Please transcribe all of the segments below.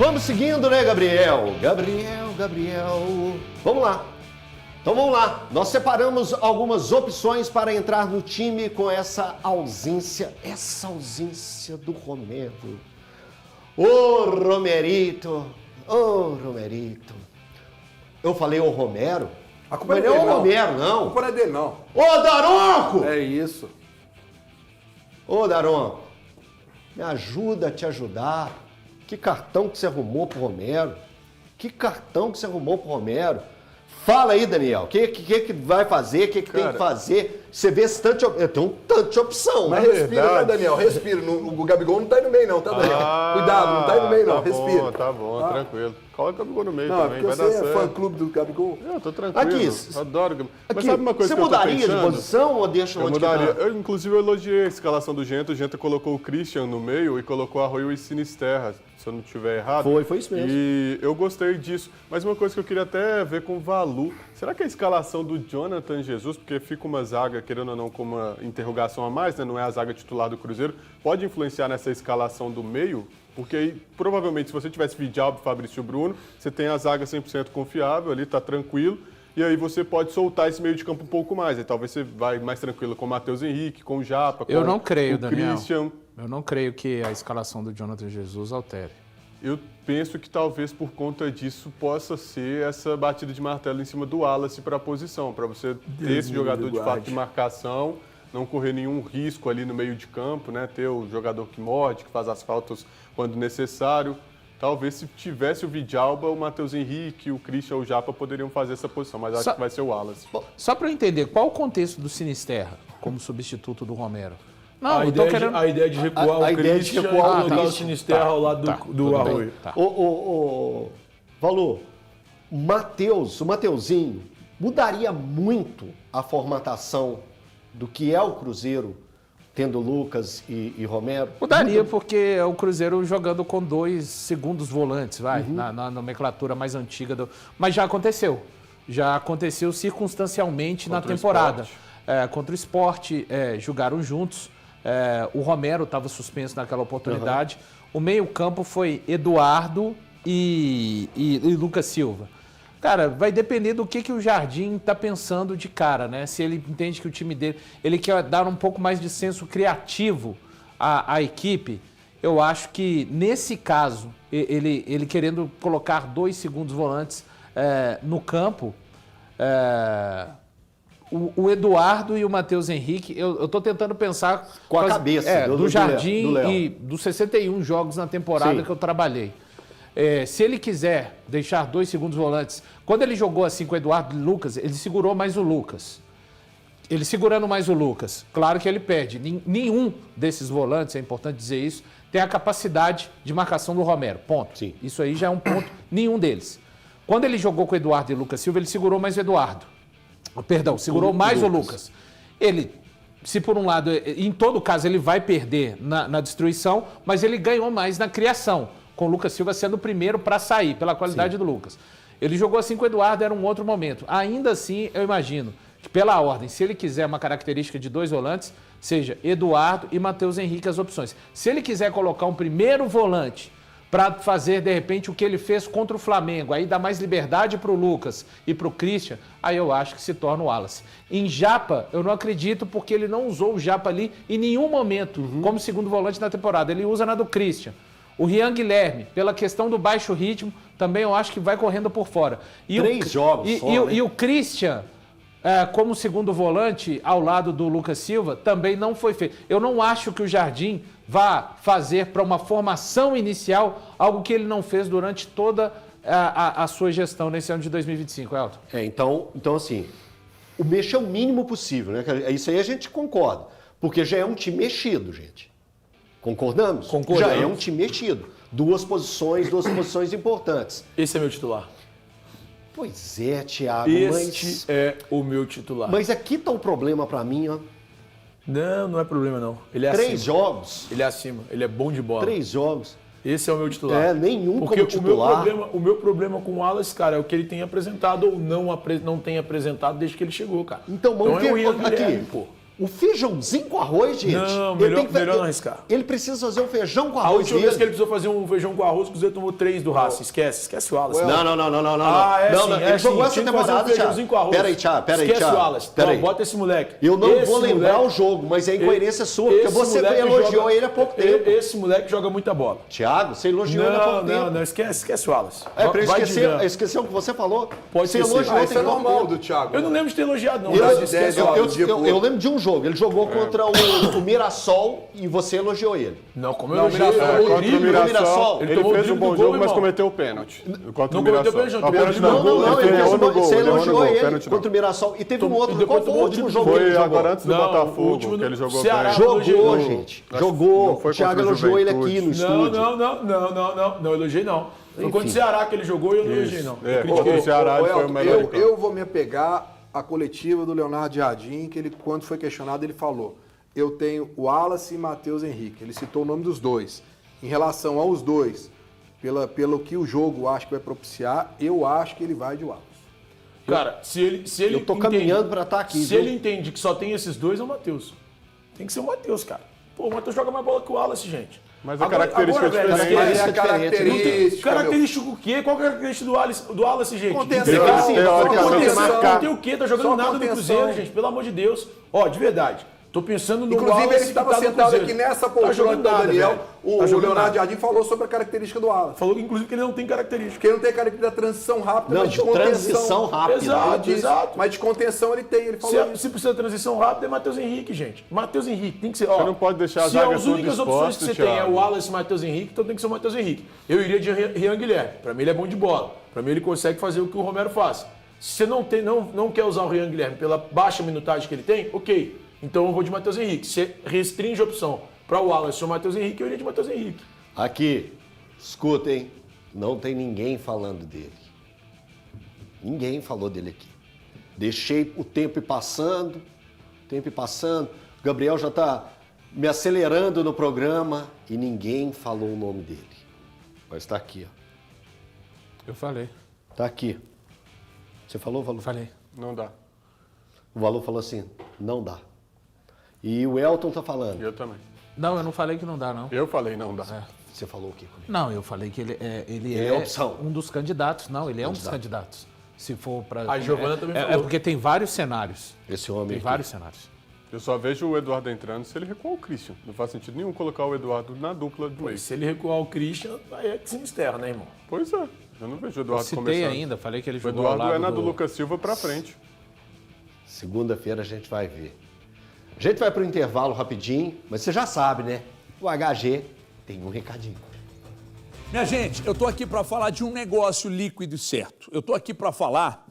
Vamos seguindo, né, Gabriel? Gabriel. Vamos lá. Então vamos lá. Nós separamos algumas opções para entrar no time com essa ausência do Romero. Ô, Romerito. Eu falei o Romero? A culpa não é o Romero, não. A culpa não é dele, não. Ô, Daronco! É isso. Ô, Daronco, me ajuda a te ajudar. Que cartão que você arrumou pro Romero? Fala aí, Daniel. O que vai fazer? O que tem que fazer? Você vê esse tanto de... Tem um tanto de opção. Mas respira, né, Daniel? Respira. O Gabigol não tá aí no meio, não, tá, Daniel? Cuidado, não tá aí no meio, não. Respira. Tá bom, tranquilo. Coloca o Gabigol no meio não, também, vai dar certo. certo. Você é fã-clube do Gabigol? Eu tô tranquilo. Aqui, adoro o Gabigol. Mas sabe uma coisa você que eu tô mudaria pensando? de posição ou deixa Eu onde mudaria. que tá? Inclusive, eu elogiei a escalação do Genta. O Genta colocou o Christian no meio e colocou Arroyo e Sinisterra, se eu não estiver errado. Foi isso mesmo. E eu gostei disso. Mas uma coisa que eu queria até ver com o Valu, será que a escalação do Jonathan Jesus, porque fica uma zaga, querendo ou não, com uma interrogação a mais, né? Não é a zaga titular do Cruzeiro, pode influenciar nessa escalação do meio? Porque aí, provavelmente, se você tivesse Vidal, Fabrício e Bruno, você tem a zaga 100% confiável ali, tá tranquilo, e aí você pode soltar esse meio de campo um pouco mais. Aí talvez você vai mais tranquilo com o Matheus Henrique, com o Japa, com Eu não creio, o Daniel. Christian. Eu não creio que a escalação do Jonathan Jesus altere. Eu penso que talvez por conta disso possa ser essa batida de martelo em cima do Wallace para a posição, para você ter esse jogador de fato de marcação, não correr nenhum risco ali no meio de campo, né? Ter o jogador que morde, que faz as faltas quando necessário. Talvez se tivesse o Vidalba, o Matheus Henrique, o Christian ou o Japa poderiam fazer essa posição, mas acho que vai ser o Wallace. Só para eu entender, qual o contexto do Sinisterra como substituto do Romero? Não, a ideia de recuar o Christian e colocar o Sinisterra ao lado do Arroio. Valor, o Mateuzinho mudaria muito a formatação do que é o Cruzeiro, tendo Lucas e Romero? Mudaria, porque é o Cruzeiro jogando com 2 segundos volantes, na nomenclatura mais antiga. Mas já aconteceu. Já aconteceu circunstancialmente na temporada. Contra o Sport, jogaram juntos. O Romero estava suspenso naquela oportunidade. O meio-campo foi Eduardo e Lucas Silva. Cara, vai depender do que o Jardim está pensando de cara, né? Se ele entende que o time dele... Ele quer dar um pouco mais de senso criativo à equipe. Eu acho que, nesse caso, ele querendo colocar 2 segundos volantes no campo... O Eduardo e o Matheus Henrique, eu estou tentando pensar... Com a cabeça do Jardim do e dos 61 jogos na temporada que eu trabalhei. Se ele quiser deixar 2 segundos volantes... Quando ele jogou assim com o Eduardo e o Lucas, ele segurou mais o Lucas. Ele segurando mais o Lucas, claro que ele perde. Nenhum desses volantes, é importante dizer isso, tem a capacidade de marcação do Romero. Ponto. Sim. Isso aí já é um ponto. Nenhum deles. Quando ele jogou com o Eduardo e o Lucas Silva, ele segurou mais o Eduardo. Perdão, segurou mais o Lucas. Ele, se por um lado, em todo caso, ele vai perder na destruição, mas ele ganhou mais na criação, com o Lucas Silva sendo o primeiro para sair, pela qualidade do Lucas. Ele jogou assim com o Eduardo, era um outro momento. Ainda assim, eu imagino que pela ordem, se ele quiser uma característica de 2 volantes, seja Eduardo e Matheus Henrique as opções. Se ele quiser colocar um primeiro volante para fazer, de repente, o que ele fez contra o Flamengo, aí dá mais liberdade para o Lucas e para o Christian, aí eu acho que se torna o Wallace. Em Japa, eu não acredito, porque ele não usou o Japa ali em nenhum momento como segundo volante na temporada. Ele usa na do Christian. O Rian Guilherme, pela questão do baixo ritmo, também eu acho que vai correndo por fora. 3 jogos só, né? E o Christian, como segundo volante, ao lado do Lucas Silva, também não foi feito. Eu não acho que o Jardim vá fazer para uma formação inicial algo que ele não fez durante toda a sua gestão nesse ano de 2025, Elton. Então assim, o mexer o mínimo possível, né? Isso aí a gente concorda, porque já é um time mexido, gente. Concordamos? Já é um time mexido. 2 posições importantes. Esse é meu titular. Pois é, Thiago. Este é o meu titular. Mas aqui tá o problema pra mim, ó. Não é problema não. Ele é 3 acima. jogos. Ele é acima. Ele é bom de bola. 3 jogos. Esse é o meu titular. Nenhum porque como titular. O meu problema com o Wallace, cara, é o que ele tem apresentado ou não tem apresentado desde que ele chegou, cara. Então, é o Ian Guilherme, pô. O feijãozinho com arroz, gente. Não, ele melhor não arriscar. Ele precisa fazer um feijão com A arroz. última vez que ele precisou fazer um feijão com arroz, o Cruzeiro tomou 3 do Racing. Esquece o Wallace. Não. Ah, é não, sim, não. Ele jogou essa temporada, feijãozinho com arroz. Peraí, Thiago. Esquece o Wallace. Peraí. Não, bota esse moleque. Eu não Esse vou lembrar moleque- o jogo, mas é incoerência sua, porque esse você moleque elogiou joga- ele há pouco tempo. Esse moleque joga muita bola. Thiago, você elogiou ele há pouco tempo. Não, esquece o Wallace. É, pra eu Vai esquecer o que você falou. Pode você esquecer. elogiou Isso é tem pouco normal tempo. do Thiago. Eu não lembro de ter elogiado, não. Eu, Mas esquece o Wallace. eu lembro de um jogo. Ele jogou contra o Mirassol e você elogiou ele. Não, como eu Não, elogiei. Mirassol, o Contra o drible, Mirassol, ele ele tomou o fez um drible bom do gol, jogo, mas irmão. cometeu o pênalti. Contra Não o cometeu Mirassol. pênalti, não. Ah, pênalti Não, ele ele errou no gol, você ele errou no elogiou gol, ele pênalti contra o não. Mirassol. E teve um outro. depois Qual foi o tomou último o jogo que ele Foi jogou? agora antes do Não, o Botafogo, último que ele jogou Ceará. bem. Jogou, Elogiou. gente. Acho que Jogou. não foi O Thiago contra o elogiou ele aqui Juventude. no estúdio. Não, elogiei não. Foi contra o Ceará que ele jogou e eu não elogiei não. É, Eu critiquei. o Ceará Ô, foi o Elton, melhor em campo. eu vou me apegar à coletiva do Leonardo Jardim, que ele, quando foi questionado, ele falou: eu tenho o Wallace e Matheus Henrique. Ele citou o nome dos dois. Em relação aos dois, pelo que o jogo acho que vai propiciar, eu acho que ele vai de Wallace. Cara, se ele Eu tô entende- caminhando pra estar aqui, Se viu? ele entende que só tem esses dois, é o Matheus. Tem que ser o Matheus, cara. Pô, o Matheus joga mais bola que o Wallace, gente. Mas a característica é velho, diferente. Mas esquece. é a característica. Característica o quê? Qual que é a característica do Wallace, gente? Contenção. Contenção. Não tem o quê? Tá jogando Só nada no contenção. Cruzeiro, gente. Pelo amor de Deus. Ó, de verdade. Tô pensando no Inclusive, Wallace ele que estava tá no sentado Cruzeiro. aqui nessa Tá poltrona jogando do nada, Daniel. velho. O Tá jogando Leonardo nada. Jardim falou sobre a característica do Wallace. Falou, inclusive, que ele não tem característica. Porque ele não tem a característica da transição rápida, Não, mas de de contenção. transição rápida. Exato, Ele disse, exato. Mas de contenção ele tem, ele falou isso. Se precisa de transição rápida, é Matheus Henrique, gente. Matheus Henrique, tem que ser. Ó, Você não pode deixar a se zaga as toda únicas exposta, opções que você tem é Thiago. o Wallace e Matheus Henrique, então tem que ser o Matheus Henrique. Eu iria de Rian Guilherme. Pra mim ele é bom de bola. Pra mim ele consegue fazer o que o Romero faz. Se você não quer usar o Rian Guilherme pela baixa minutagem que ele tem, ok. Então eu vou de Matheus Henrique. Se restringe a opção para o Wallace ou o Matheus Henrique, eu iria de Matheus Henrique. Aqui, escutem, não tem ninguém falando dele. Ninguém falou dele aqui. Deixei o tempo ir passando, o Gabriel já está me acelerando no programa e ninguém falou o nome dele. Mas está aqui, ó. Eu falei. Está aqui. Você falou, Valor? Falei. Não dá. O Valor falou assim, não dá. E o Elton está falando. Eu também. Não, eu não falei que não dá, não. Eu falei não dá. Você falou o quê comigo? Não, eu falei que ele é opção. um dos candidatos. Não, ele é um dos candidatos. Se for para. A Giovana também É falou. porque tem vários cenários. Esse homem Tem aqui. vários cenários. Eu só vejo o Eduardo entrando se ele recuar o Christian. Não faz sentido nenhum colocar o Eduardo na dupla do meio. Se ele recuar o Christian, aí é que se enterra, né, irmão? Pois é. Eu não vejo o Eu Eduardo citei começando. ainda, falei que ele O jogou ao Eduardo lado é na do do Lucas Silva pra frente. Segunda-feira a gente vai ver. A gente vai para o intervalo rapidinho, mas você já sabe, né? O HG tem um recadinho. Minha gente, eu tô aqui para falar de um negócio líquido e certo. Eu tô aqui para falar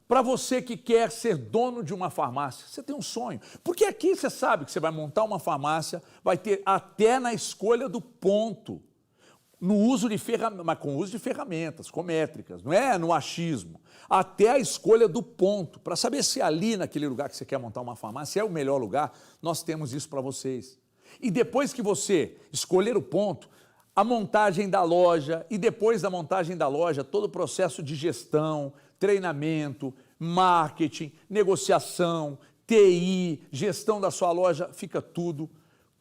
para você que quer ser dono de uma farmácia. Você tem um sonho. Porque aqui você sabe que você vai montar uma farmácia, vai ter até na escolha do ponto, no uso de ferramentas, mas com uso de ferramentas, com métricas, não é no achismo. Até a escolha do ponto, para saber se ali naquele lugar que você quer montar uma farmácia é o melhor lugar, nós temos isso para vocês. E depois que você escolher o ponto, a montagem da loja e depois da montagem da loja, todo o processo de gestão, treinamento, marketing, negociação, TI, gestão da sua loja, fica tudo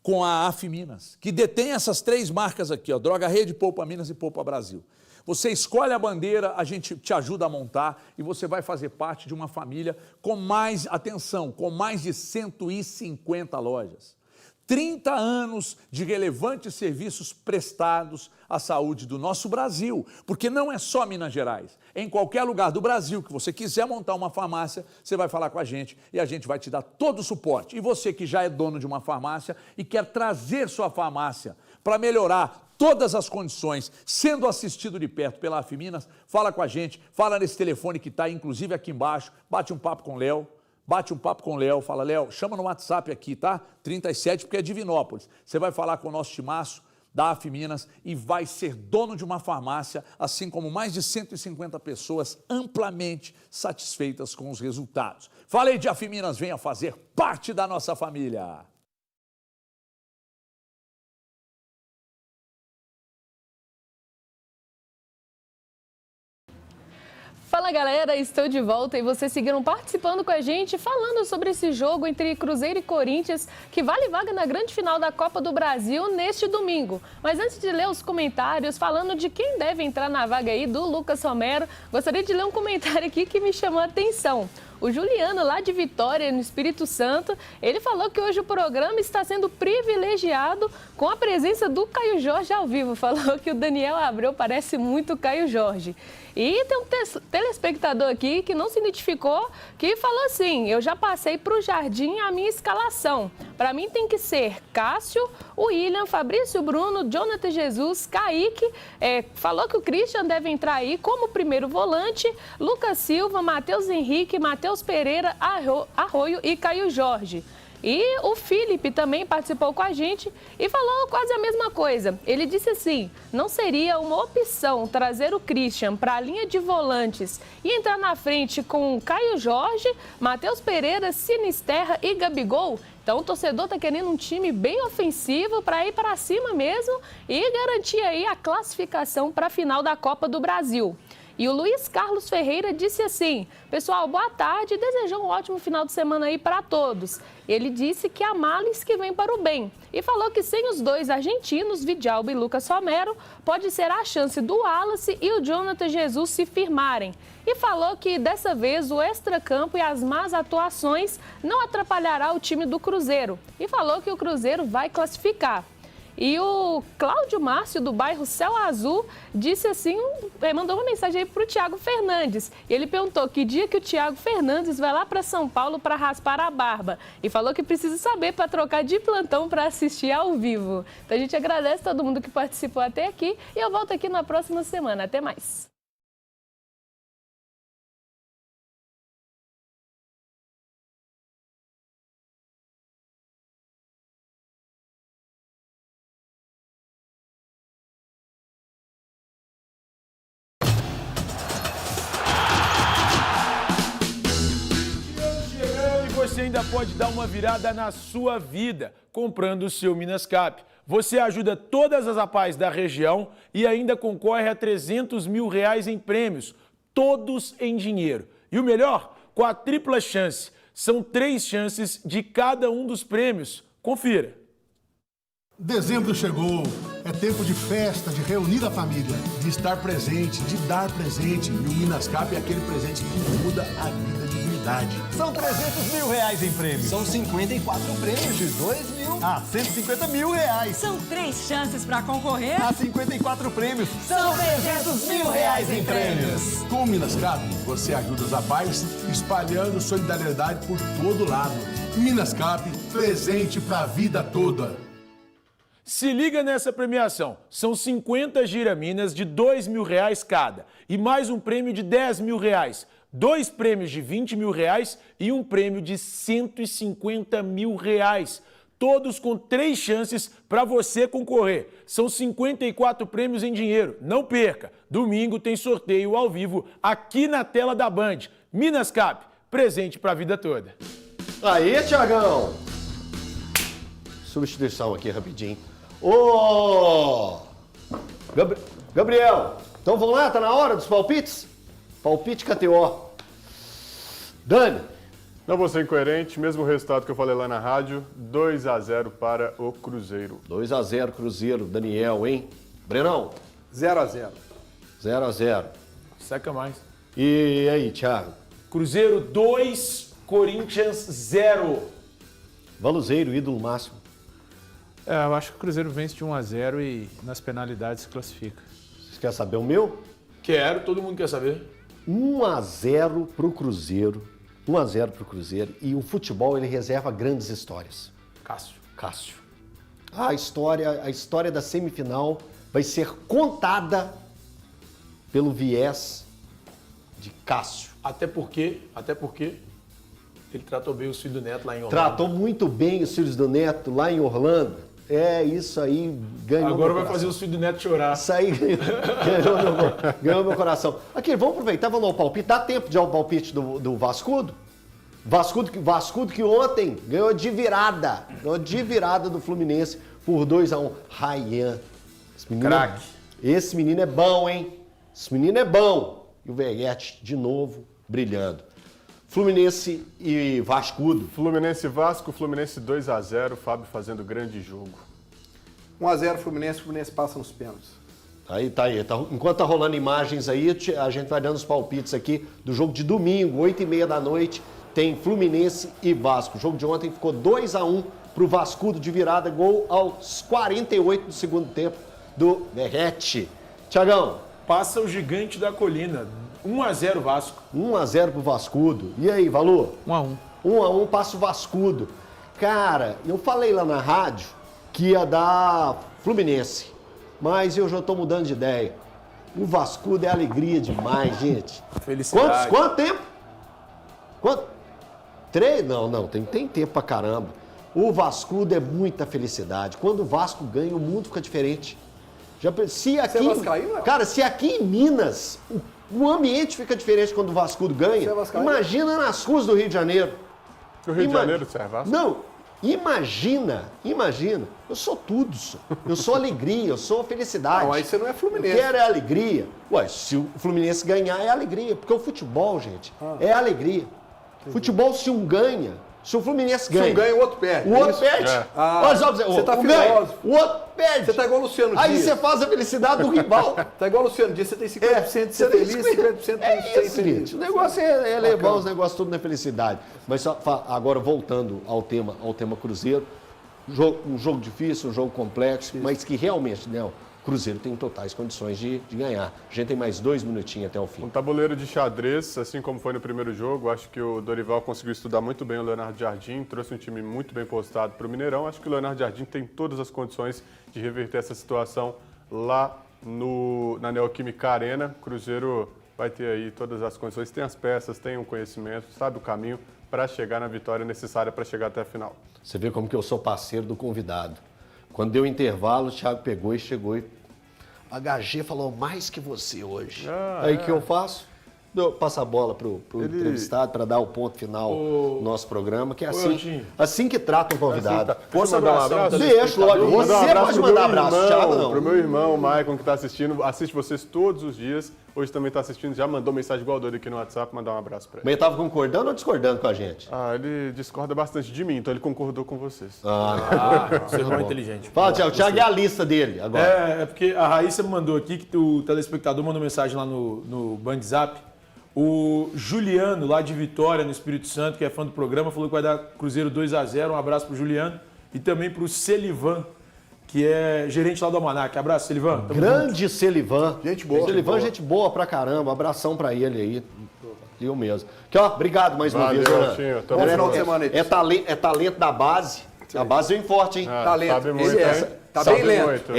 com a Afiminas, que detém essas 3 marcas aqui, ó, Droga Rede, Poupa Minas e Poupa Brasil. Você escolhe a bandeira, a gente te ajuda a montar e você vai fazer parte de uma família com mais, atenção, com mais de 150 lojas. 30 anos de relevantes serviços prestados à saúde do nosso Brasil, porque não é só Minas Gerais. Em qualquer lugar do Brasil que você quiser montar uma farmácia, você vai falar com a gente e a gente vai te dar todo o suporte. E você que já é dono de uma farmácia e quer trazer sua farmácia para melhorar todas as condições, sendo assistido de perto pela Afiminas, fala com a gente, fala nesse telefone que está inclusive aqui embaixo, bate um papo com o Léo. Bate um papo com o Léo, fala, Léo, chama no WhatsApp aqui, tá? 37, porque é Divinópolis. Você vai falar com o nosso timaço da Afiminas e vai ser dono de uma farmácia, assim como mais de 150 pessoas amplamente satisfeitas com os resultados. Falei de Afiminas, venha fazer parte da nossa família. Fala galera, estou de volta e vocês seguiram participando com a gente, falando sobre esse jogo entre Cruzeiro e Corinthians, que vale vaga na grande final da Copa do Brasil neste domingo. Mas antes de ler os comentários falando de quem deve entrar na vaga aí do Lucas Romero, gostaria de ler um comentário aqui que me chamou a atenção. O Juliano, lá de Vitória, no Espírito Santo, ele falou que hoje o programa está sendo privilegiado com a presença do Caio Jorge ao vivo. Falou que o Daniel Abreu parece muito o Caio Jorge. E tem um telespectador aqui que não se identificou, que falou assim: eu já passei para o Jardim a minha escalação. Para mim tem que ser Cássio, o William, Fabrício Bruno, Jonathan Jesus, Kaique. Falou que o Christian deve entrar aí como primeiro volante, Lucas Silva, Matheus Henrique, Matheus Pereira, Arroio e Caio Jorge. E o Felipe também participou com a gente e falou quase a mesma coisa. Ele disse assim: não seria uma opção trazer o Christian para a linha de volantes e entrar na frente com Caio Jorge, Matheus Pereira, Sinisterra e Gabigol? Então o torcedor está querendo um time bem ofensivo para ir para cima mesmo e garantir aí a classificação para a final da Copa do Brasil. E o Luiz Carlos Ferreira disse assim: pessoal, boa tarde e desejou um ótimo final de semana aí para todos. Ele disse que há males que vêm para o bem e falou que sem os dois argentinos, Vidalba e Lucas Romero, pode ser a chance do Wallace e o Jonathan Jesus se firmarem. E falou que dessa vez o extracampo e as más atuações não atrapalhará o time do Cruzeiro. E falou que o Cruzeiro vai classificar. E o Cláudio Márcio, do bairro Céu Azul, disse assim, mandou uma mensagem aí para o Thiago Fernandes. E ele perguntou que dia que o Thiago Fernandes vai lá para São Paulo para raspar a barba. E falou que precisa saber para trocar de plantão para assistir ao vivo. Então a gente agradece a todo mundo que participou até aqui. E eu volto aqui na próxima semana. Até mais. Você ainda pode dar uma virada na sua vida comprando o seu Minascap. Você ajuda todas as APAES da região e ainda concorre a R$300 mil em prêmios, todos em dinheiro. E o melhor, com a tripla chance. São 3 chances de cada um dos prêmios. Confira. Dezembro chegou, é tempo de festa, de reunir a família, de estar presente, de dar presente. E o Minascap é aquele presente que muda a vida de verdade. São R$300 mil em prêmios. São 54 prêmios de R$2 mil a R$150 mil. São 3 chances para concorrer a 54 prêmios. São R$300 mil em prêmios. Com o Minascap, você ajuda os APAES espalhando solidariedade por todo lado. Minascap, presente pra vida toda. Se liga nessa premiação, são 50 giraminas de R$2 mil cada e mais um prêmio de R$10 mil, 2 prêmios de R$20 mil e um prêmio de R$150 mil, todos com 3 chances para você concorrer. São 54 prêmios em dinheiro, não perca, domingo tem sorteio ao vivo aqui na tela da Band. Minascap, presente para a vida toda. Aí, Thiagão! Substituição aqui rapidinho. Ô! Gabriel, então vamos lá, tá na hora dos palpites? Palpite KTO. Dani. Não vou ser incoerente, mesmo resultado que eu falei lá na rádio, 2-0 para o Cruzeiro. 2-0 Cruzeiro, Daniel, hein? Brenão? 0-0. 0-0. Seca mais. E aí, Thiago? Cruzeiro 2, Corinthians 0. Valuzeiro, ídolo máximo. Eu acho que o Cruzeiro vence de 1-0 e nas penalidades se classifica. Vocês querem saber o meu? Quero, todo mundo quer saber. 1-0 pro Cruzeiro. 1-0 pro Cruzeiro. E o futebol, ele reserva grandes histórias. Cássio. A história da semifinal vai ser contada pelo viés de Cássio. Até porque ele tratou bem os filhos do Neto lá em Orlando. Tratou muito bem os filhos do Neto lá em Orlando. É, isso aí ganhou Agora vai fazer os filhos do Neto chorar. Isso aí ganhou meu coração. Aqui, vamos aproveitar, vamos dar o palpite. Dá tempo de dar o palpite do Vascudo? Vascudo que ontem ganhou de virada. Ganhou de virada do Fluminense por 2-1. Ryan. Craque. Esse menino é bom, hein? Esse menino é bom. E o Verguete, de novo, brilhando. Fluminense e Vascudo. Fluminense e Vasco, Fluminense 2-0, Fábio fazendo grande jogo. 1-0 Fluminense, Fluminense passa nos pênaltis. Aí. Enquanto tá rolando imagens aí, a gente vai dando os palpites aqui do jogo de domingo, 8h30 da noite, tem Fluminense e Vasco. O jogo de ontem ficou 2-1 pro Vascudo de virada, gol aos 48 do segundo tempo do Verguete. Tiagão. Passa o gigante da colina. 1-0 Vasco. 1-0 pro Vascudo. E aí, Valor? 1-1. 1-1 passa o Vascudo. Cara, eu falei lá na rádio que ia dar Fluminense, mas eu já tô mudando de ideia. O Vascudo é alegria demais, gente. Felicidade. Quanto tempo? Quanto? 3? Não, tem tempo pra caramba. O Vascudo é muita felicidade. Quando o Vasco ganha, o mundo fica diferente. Se aqui, Você é vascaíno? cara, se aqui em Minas o ambiente fica diferente quando o Vascudo ganha, Você é vascaíno? imagina nas ruas do Rio de Janeiro. O Rio de Janeiro serve Vasco? Não, imagina, eu sou tudo, eu sou alegria, eu sou felicidade. Não, aí você não é Fluminense. Eu quero é alegria. Ué, se o Fluminense ganhar é alegria, porque o futebol, gente, é alegria. Futebol, se um ganha, se o Fluminense ganha. Se um ganha, o outro perde. O outro Isso? perde. É. Olha só, você tá um ganha, filósofo. o outro perde. Você tá igual o Luciano Aí Dias. você faz a felicidade do rival. Tá igual o Luciano Dias, você tem 50% de ser feliz, 50% de ser isso, infeliz. gente. O negócio é levar os negócios tudo na felicidade. Mas só, agora, voltando ao tema Cruzeiro, um jogo difícil, um jogo complexo, mas que realmente, né, o Cruzeiro tem totais condições de ganhar. A gente tem mais 2 minutinhos até o fim. Um tabuleiro de xadrez, assim como foi no primeiro jogo. Acho que o Dorival conseguiu estudar muito bem o Leonardo Jardim, trouxe um time muito bem postado para o Mineirão. Acho que o Leonardo Jardim tem todas as condições de reverter essa situação lá na Neoquímica Arena. O Cruzeiro vai ter aí todas as condições, tem as peças, tem o conhecimento, sabe o caminho para chegar na vitória necessária para chegar até a final. Você vê como que eu sou parceiro do convidado. Quando deu intervalo, o Thiago pegou e chegou e... HG falou mais que você hoje. Aí o que eu faço? Passo a bola pro entrevistado para dar o ponto final do nosso programa, que é assim que trata um convidado. Posso mandar um abraço? Deixa, lógico. Você pode mandar abraço, Thiago, não. Pro meu irmão, o Maicon, que está assistindo, assiste vocês todos os dias. Hoje também está assistindo, já mandou mensagem igual doido aqui no WhatsApp, mandar um abraço para ele. Mas ele estava concordando ou discordando com a gente? Ele discorda bastante de mim, então ele concordou com vocês. Você é muito inteligente. Fala, Thiago. O Thiago é a lista dele agora. É porque a Raíssa me mandou aqui, que o telespectador mandou mensagem lá no Bandzap. O Juliano, lá de Vitória, no Espírito Santo, que é fã do programa, falou que vai dar Cruzeiro 2-0. Um abraço pro Juliano. E também pro Celivan, que é gerente lá do Almanac. Abraço, Celivan. Grande Celivan. Gente boa. Celivan, gente boa pra caramba. Abração pra ele aí. Eu mesmo. Aqui, ó, obrigado mais uma vez, Renan. Bom final de semana aí. É talento da base. A base vem forte, hein? Talento. Sabe muito, Ele hein? Tá Sabe bem lento.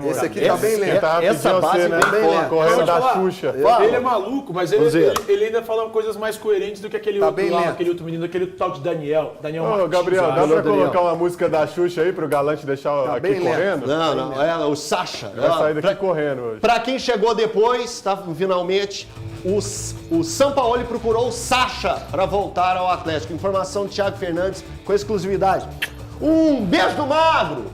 muito. Esse aqui tá bem lento. Essa base você, vem né? forte. Correndo da Xuxa. Ele é maluco, mas ele ainda fala coisas mais coerentes do que aquele outro lá, aquele outro menino, aquele tal de Daniel Martins. Gabriel, dá pra colocar uma música da Xuxa aí pro Galante deixar aqui correndo? Não, o Sacha. Vai sair daqui correndo hoje. Pra quem chegou depois, tá, finalmente, o Sampaoli procurou o Sacha para voltar ao Atlético. Informação de Thiago Fernandes com exclusividade. Um beijo do Magro!